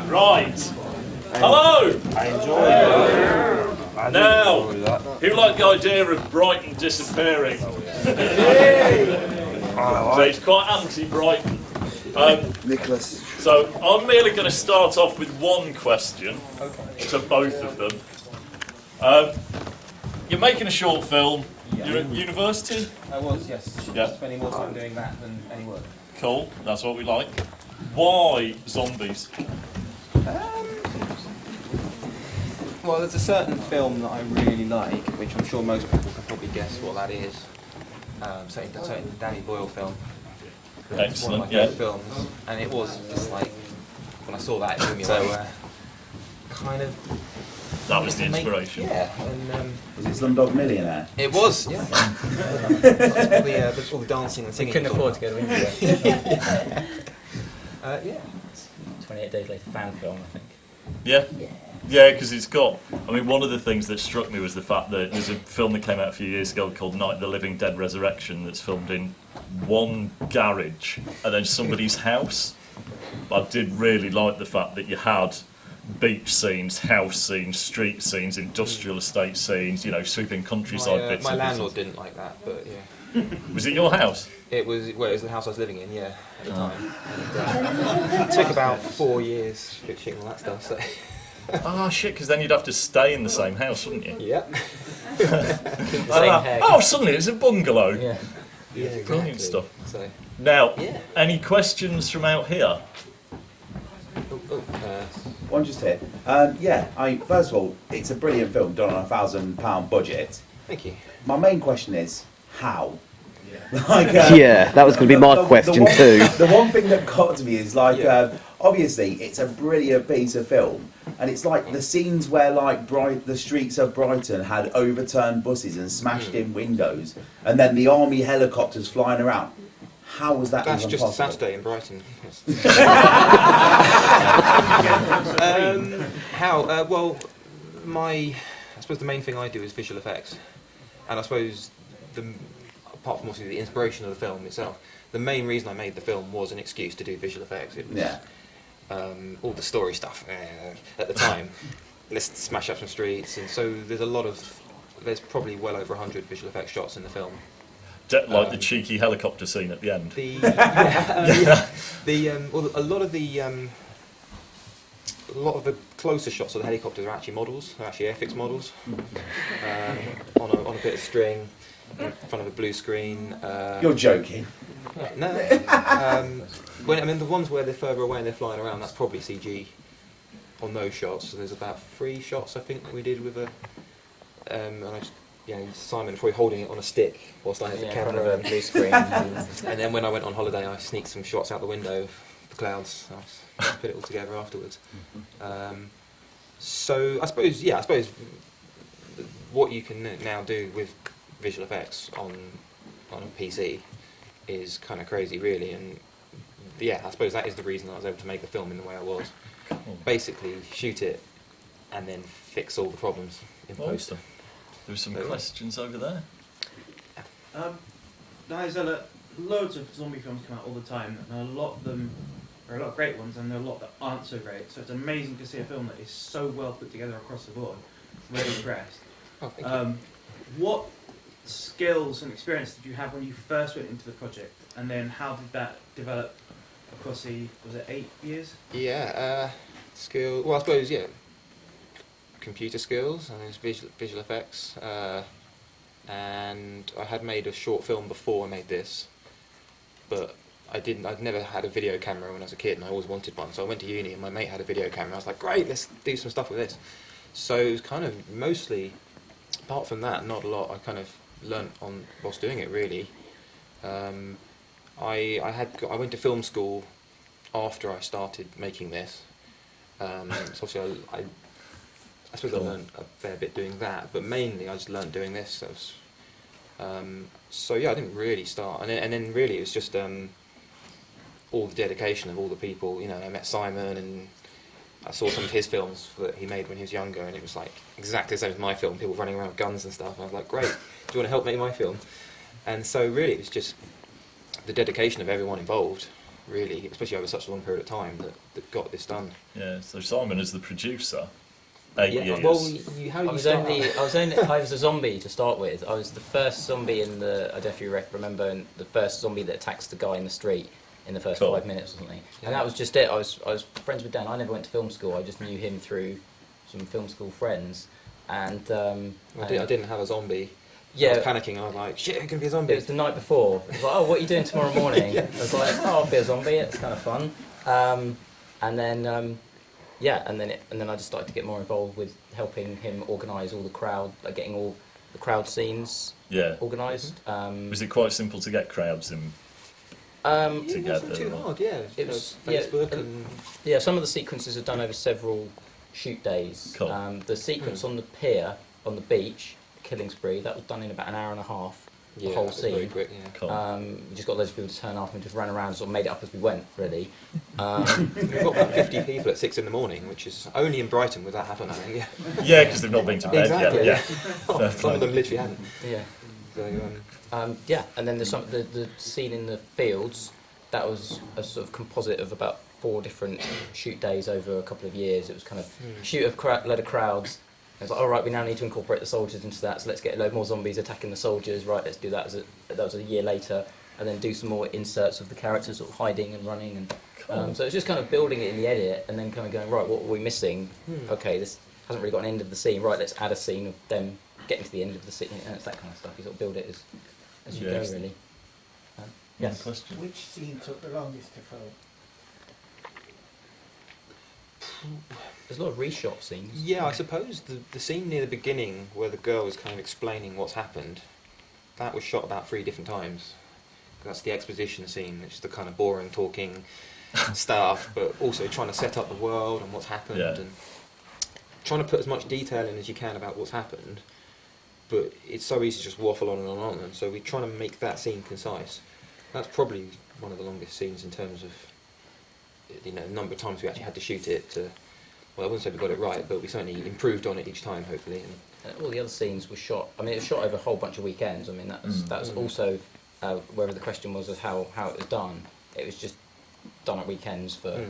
Right. Hello. I enjoyed it. Now, who liked the idea of Brighton disappearing? So it's quite anti-Brighton. Nicholas. So I'm merely going to start off with one question to both of them. You're making a short film. You're at university? I was, yes. Yeah. Spending more time doing that than any work. Cool, that's what we like. Why zombies? Well, there's a certain film that I really like, which I'm sure most people can probably guess what that is. Certain Danny Boyle film. It's one of my favourite films, and it was just like, when I saw that, it blew me away. Kind of... That was the inspiration. And was it Slumdog Millionaire? it was, yeah. That's all the dancing and singing. Couldn't afford to go to India. Yeah. 28 Days Later fan film, I think. Yeah? Yeah, because it's got... I mean, one of the things that struck me was the fact that there's a film that came out a few years ago called Night of the Living Dead Resurrection that's filmed in one garage and then somebody's house. I did really like the fact that you had beach scenes, house scenes, street scenes, industrial estate scenes, you know, sweeping countryside bits. My landlord didn't like that, but yeah. Was it your house? It was the house I was living in, yeah, at the time. And, it took about 4 years fixing all that stuff, so... Oh shit, because then you'd have to stay in the same house, wouldn't you? Yep. Oh, suddenly it's a bungalow. Yeah, exactly. Brilliant stuff. So, now, any questions from out here? One just here. First of all, it's a brilliant film done on £1,000 budget. Thank you. My main question is, how? Yeah, that was going to be my question too. The one thing that got to me is obviously it's a brilliant piece of film, and it's like the scenes where the streets of Brighton had overturned buses and smashed in windows, and then the army helicopters flying around. How was that? That's even just possible? Saturday in Brighton. How? Well, I suppose the main thing I do is visual effects, and I suppose apart from obviously the inspiration of the film itself, the main reason I made the film was an excuse to do visual effects. It was, all the story stuff at the time. Let's smash up some streets, and so there's probably well over 100 visual effects shots in the film. Like the cheeky helicopter scene at the end. A lot of the closer shots of the helicopters are actually models. They're actually Airfix models on a bit of string in front of a blue screen. You're joking. No. The ones where they're further away and they're flying around, that's probably CG on those shots. So there's about 3 shots I think that we did with Simon probably holding it on a stick whilst I had the camera blue screen. and then when I went on holiday, I sneaked some shots out the window of the clouds. I put it all together afterwards. So I suppose what you can now do with visual effects on a PC is kind of crazy, really. And I suppose that is the reason I was able to make the film in the way I was. Basically, shoot it and then fix all the problems in post. There's some questions over there. Guys, loads of zombie films come out all the time, and a lot of them are a lot of great ones, and there are a lot that aren't so great. So it's amazing to see a film that is so well put together across the board. I'm really impressed. Oh, thank you. What skills and experience did you have when you first went into the project, and then how did that develop across was it 8 years? Yeah, skill. Well, I suppose computer skills and visual effects, and I had made a short film before I made this, but I'd never had a video camera when I was a kid, and I always wanted one. So I went to uni, and my mate had a video camera. I was like, great, let's do some stuff with this. So it was kind of mostly, apart from that, not a lot. I kind of learnt on whilst doing it, really. I went to film school after I started making this. So obviously I suppose I learned a fair bit doing that, but mainly I just learnt doing this. I didn't really start, and then really it was just all the dedication of all the people. I met Simon, and I saw some of his films that he made when he was younger, and it was like exactly the same as my film. People running around with guns and stuff. And I was like, great, do you want to help make my film? And so really it was just the dedication of everyone involved, really, especially over such a long period of time, that got this done. Yeah, so Simon is the producer. 8 years. Well, how I did you was start? I was a zombie to start with. I was the first zombie in the. I don't know if you remember the first zombie that attacks the guy in the street in the first Cool. 5 minutes or something. Yeah. And that was just it. I was friends with Dan. I never went to film school. I just knew him through some film school friends. And I didn't have a zombie. I yeah, was panicking. I was like, shit, it's going to be a it zombie. was the night before. It was like, oh, what are you doing tomorrow morning? I was like, oh, I'll be a zombie. It's kind of fun. And then I just started to get more involved with helping him organise all the crowd, like getting all the crowd scenes Yeah. organised. Was it quite simple to get crowds in? It together, wasn't too or- hard, yeah. It was- Facebook yeah, and... Yeah, some of the sequences are done over several shoot days. Cool. The sequence on the pier, on the beach, killing spree, that was done in about an hour and a half. Yeah, the whole that was very scene. quick, yeah. Cool. We just got loads of people to turn up and just ran around and sort of made it up as we went, really. We've got about 50 people at 6 in the morning, which is only in Brighton would that happen, I think, yeah. Yeah, because they've not been to bed Exactly, yet. yeah. Yeah. Some of them literally hadn't. Yeah. So, Yeah, and then there's the scene in the fields, that was a sort of composite of about 4 different shoot days over a couple of years. It was kind of shoot a load of crowds. It was like, all right, we now need to incorporate the soldiers into that, so let's get a load more zombies attacking the soldiers. Right, let's do that. That was a year later, and then do some more inserts of the characters sort of hiding and running, and Cool. so it's just kind of building it in the edit, and then kind of going, right, what were we missing? Okay, this hasn't really got an end of the scene. Right, let's add a scene of them getting to the end of the scene, and it's that kind of stuff. You sort of build it as you Yes. go, really. Yes. Question. Which scene took the longest to film? There's a lot of reshot scenes. yeah, I suppose the scene near the beginning where the girl is kind of explaining what's happened, that was shot about 3 different times. That's the exposition scene, which is the kind of boring talking stuff, but also trying to set up the world and what's happened, Yeah. and trying to put as much detail in as you can about what's happened, but it's so easy to just waffle on and on and on, and so we're trying to make that scene concise. That's probably one of the longest scenes in terms of, the number of times we actually had to shoot it to, well, I wouldn't say we got it right, but we certainly improved on it each time, hopefully. And All the other scenes were shot. I mean, it was shot over a whole bunch of weekends. I mean, that's also whether the question was of how it was done. It was just done at weekends for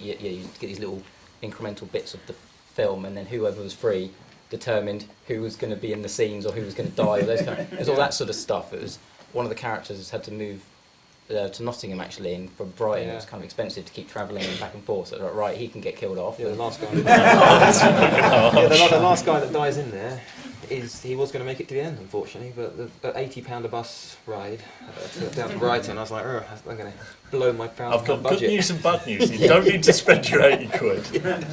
you get these little incremental bits of the film, and then whoever was free determined who was going to be in the scenes or who was going to die. Or those kind of, it was all that sort of stuff. It was one of the characters had to move to Nottingham actually, and from Brighton it was kind of expensive to keep travelling back and forth. So they were like, right, he can get killed off. yeah, the last guy. The last guy that dies in there he was going to make it to the end, unfortunately, but the £80 a bus ride down to Brighton, I was like, I'm going to blow my £1,000 I've got budget. good news and bad news. You don't need to spend your 80 quid. And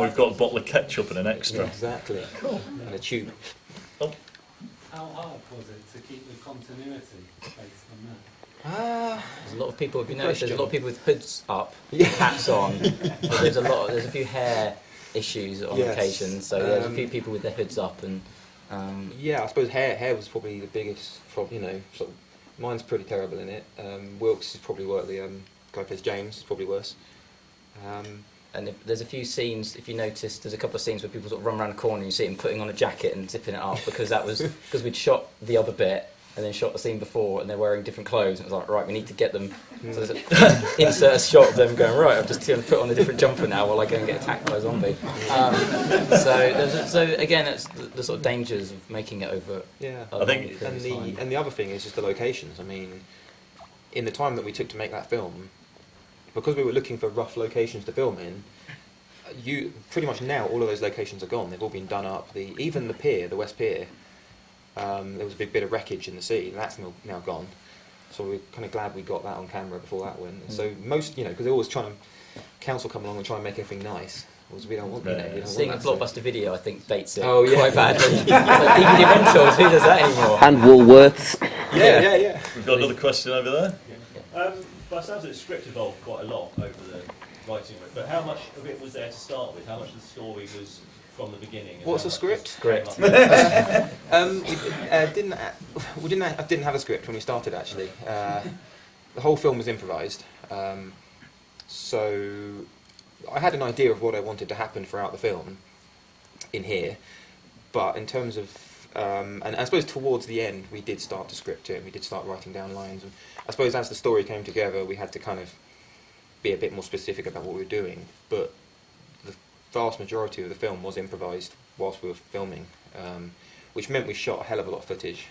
we've got a bottle of ketchup and an extra. Exactly. Cool. And a tube. How hard was it to keep the continuity based on that? There's a lot of people. If you notice, there's a question. lot of people with hoods up, Yeah. hats on. But there's a few hair issues on Yes. occasion. So there's a few people with their hoods up, and Yeah, I suppose hair was probably the biggest problem, sort of, mine's pretty terrible in it. Wilkes is probably worse, the guy who plays James is probably worse. and there's a few scenes. If you notice, there's a couple of scenes where people sort of run around the corner and you see him putting on a jacket and zipping it up because that was because we'd shot the other bit and then shot the scene before, and they're wearing different clothes. And it was like, right, we need to get them. So there's insert a shot of them going, right, I'm just going to put on a different jumper now while I go and get attacked by a zombie. So again, it's the sort of dangers of making it over. Yeah, I think- and the other thing is just the locations. I mean, in the time that we took to make that film, because we were looking for rough locations to film in, pretty much now all of those locations are gone. They've all been done up. Even the pier, the West Pier, there was a big bit of wreckage in the sea. That's now gone. So we're kind of glad we got that on camera before that went. And so most, because they're always trying to, council come along and try and make everything nice. Because we don't want, we don't Seeing a want that, so- Blockbuster video, I think, dates it Oh, yeah. quite badly. Like, DVD rentals, who does that anymore? And Woolworths. Yeah. We've got another question over there. By the sounds of it, the script evolved quite a lot over the writing of it, but how much of it was there to start with? How much of the story was from the beginning? and What's how a much script? was- Script. I didn't have a script when we started actually. The whole film was improvised, so I had an idea of what I wanted to happen throughout the film in here, but in terms of And I suppose towards the end, we did start to script it, and we did start writing down lines. And I suppose as the story came together, we had to kind of be a bit more specific about what we were doing. But the vast majority of the film was improvised whilst we were filming, which meant we shot a hell of a lot of footage.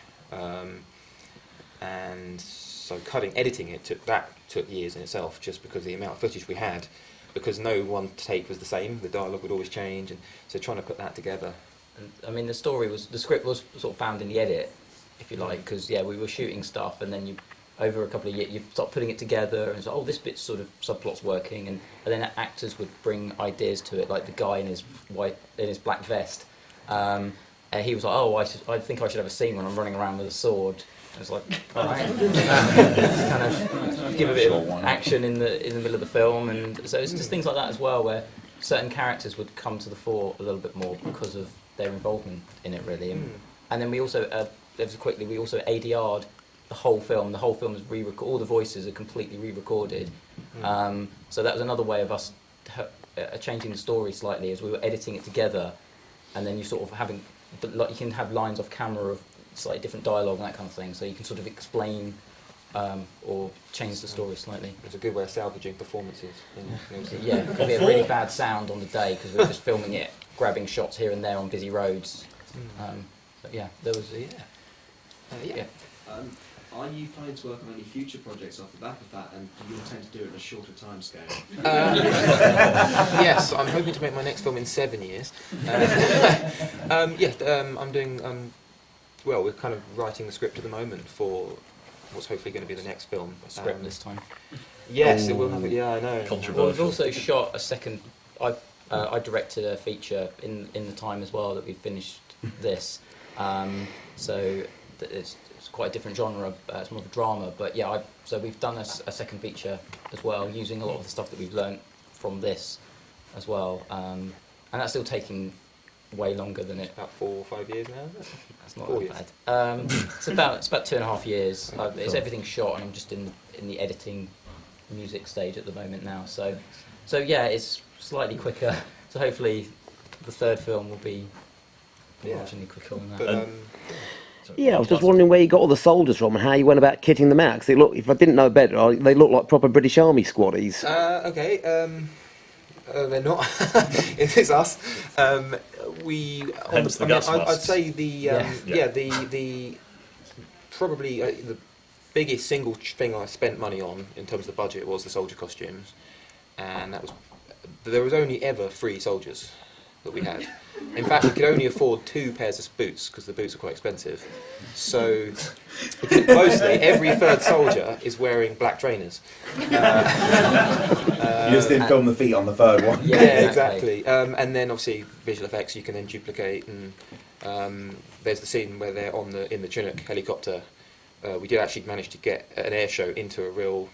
And so editing it took years in itself, just because of the amount of footage we had, because no one take was the same. The dialogue would always change, and so trying to put that together. And, I mean, the script was sort of found in the edit, if you like, because we were shooting stuff, and then over a couple of years you start putting it together, and so this bit's sort of subplot's working, and then actors would bring ideas to it, like the guy in his black vest. And he was like, I think I should have a scene when I'm running around with a sword. I was like, all right, kind of give a bit of action in the middle of the film, and so it's just things like that as well, where certain characters would come to the fore a little bit more because of their involvement in it, really. And then we also, we also ADR'd the whole film. The whole film is all the voices are completely re-recorded. So that was another way of us changing the story slightly, as we were editing it together, and then you sort of you can have lines off camera of slightly different dialogue and that kind of thing, so you can sort of explain or change the story slightly. It's a good way of salvaging performances. Yeah, it could be a really bad sound on the day because we were just filming it, grabbing shots here and there on busy roads. But yeah, there was Are you planning to work on any future projects off the back of that, and do you intend to do it in a shorter time scale? Yes, I'm hoping to make my next film in 7 years. I'm doing. Well, we're kind of writing the script at the moment for what's hopefully going to be the next film. Script this time. Yes, it will have. Yeah, I know. Controversial. Well, we've also shot a second. I directed a feature in the time as well that we finished this. So it's quite a different genre. It's more of a drama, but yeah. So we've done a second feature as well, using a lot of the stuff that we've learnt from this as well, and that's still taking way longer than it. About 4 or 5 years now. That's not that bad. It's about 2.5 years. It's everything shot, and I'm just in the editing music stage at the moment now. So yeah, it's slightly quicker. So hopefully, the third film will be marginally quicker than that. But, Yeah, I was just wondering where you got all the soldiers from and how you went about kitting them out. Because if I didn't know better, they look like proper British Army squaddies. Okay. They're not. It's us. Hence the gas masks. I'd say the probably the biggest single thing I spent money on in terms of the budget was the soldier costumes, and there was only ever 3 soldiers that we had. In fact, we could only afford 2 pairs of boots because the boots are quite expensive. So, if you look closely, every 3rd soldier is wearing black trainers. You just didn't film the feet on the 3rd one. Yeah, exactly. And then obviously visual effects you can then duplicate. And there's the scene where they're in the Chinook helicopter. We did actually manage to get an air show into a real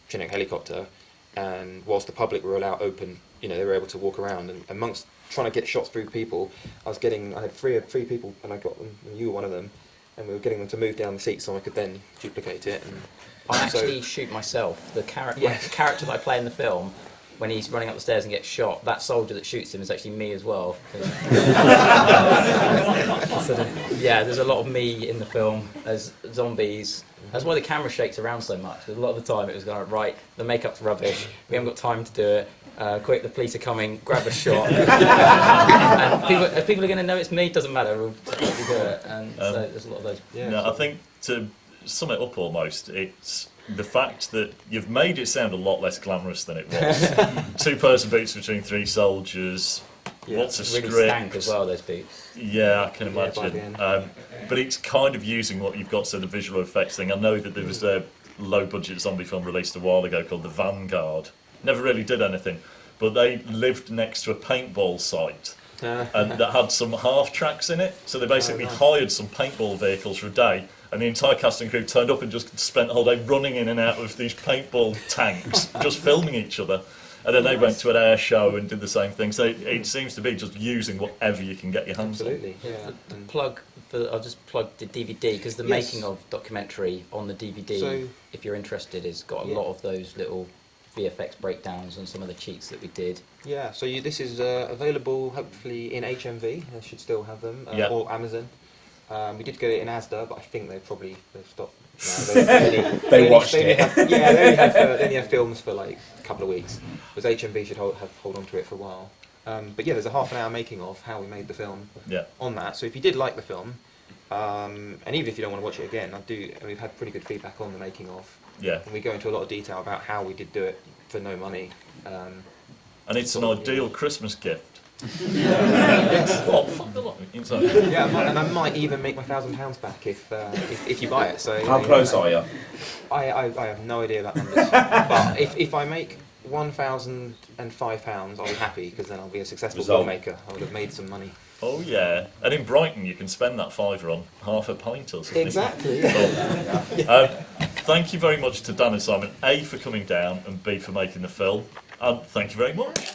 Chinook helicopter, and whilst the public were allowed open, they were able to walk around, and amongst trying to get shots through people, I had three people, and I got them, and you were one of them, and we were getting them to move down the seat so I could then duplicate it. And I actually shoot myself. The character that I play in the film, when he's running up the stairs and gets shot, that soldier that shoots him is actually me as well. There's a lot of me in the film as zombies. That's why the camera shakes around so much. A lot of the time it was going, right, the makeup's rubbish, we haven't got time to do it, quick, the police are coming, grab a shot. And people are going to know it's me, doesn't matter, we'll do it. And so there's a lot of those. I think to sum it up almost, it's the fact that you've made it sound a lot less glamorous than it was. 2 pairs of boots between 3 soldiers. Lots of really script. stank as well, those boots. Yeah, I can imagine. But it's kind of using what you've got, so the visual effects thing. I know that there was a low-budget zombie film released a while ago called The Vanguard. Never really did anything, but they lived next to a paintball site. And that had some half tracks in it, so they basically hired some paintball vehicles for a day, and the entire cast and crew turned up and just spent the whole day running in and out of these paintball tanks, just filming each other. And then they went to an air show and did the same thing. So it seems to be just using whatever you can get your hands on. Absolutely, yeah. I'll just plug the DVD, because the making of documentary on the DVD, if you're interested, has got a lot of those little VFX breakdowns on some of the cheats that we did. Yeah, so this is available hopefully in HMV. They should still have them, Yep. or Amazon. We did get it in Asda, but I think they've stopped. No, They watched it. They only have films for like a couple of weeks. Because HMV should hold on to it for a while. But yeah, there's a half an hour making of how we made the film on that. So if you did like the film, and even if you don't want to watch it again, we've had pretty good feedback on the making of. Yeah. And we go into a lot of detail about how we did do it for no money. And it's an ideal Christmas gift. Yes. Oh, fuck a lot. Yeah, and I might even make my £1,000 back if you buy it. So How close are you? I have no idea about numbers. But if I make £1,005, I'll be happy because then I'll be a successful filmmaker. I would have made some money. Oh yeah, and in Brighton you can spend that £5 on half a pint or something. Exactly. Yeah. Thank you very much to Dan and Simon, A, for coming down, and B, for making the film. And thank you very much.